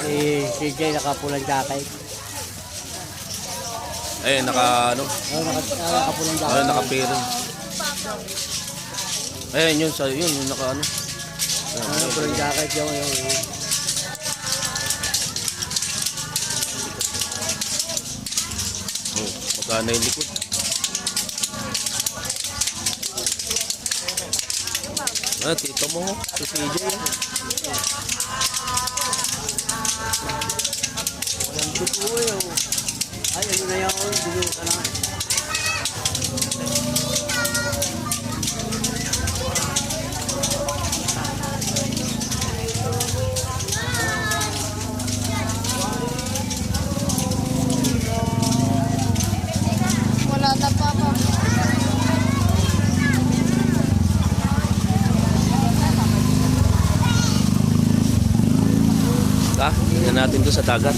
Si CJ nakapulang jacket. Eh, naka ano? Nakapulang jacket. Ay, naka-pairing. Ayan, yun, yung naka ano. Nakapulang jacket yung. Oh, magana yung likod. Ah, tito mo, si CJ. Walang dugo yun. Ay, ano na yun? Dugo ka na. Wala na pa pa. Ah, tingnan natin to sa dagat.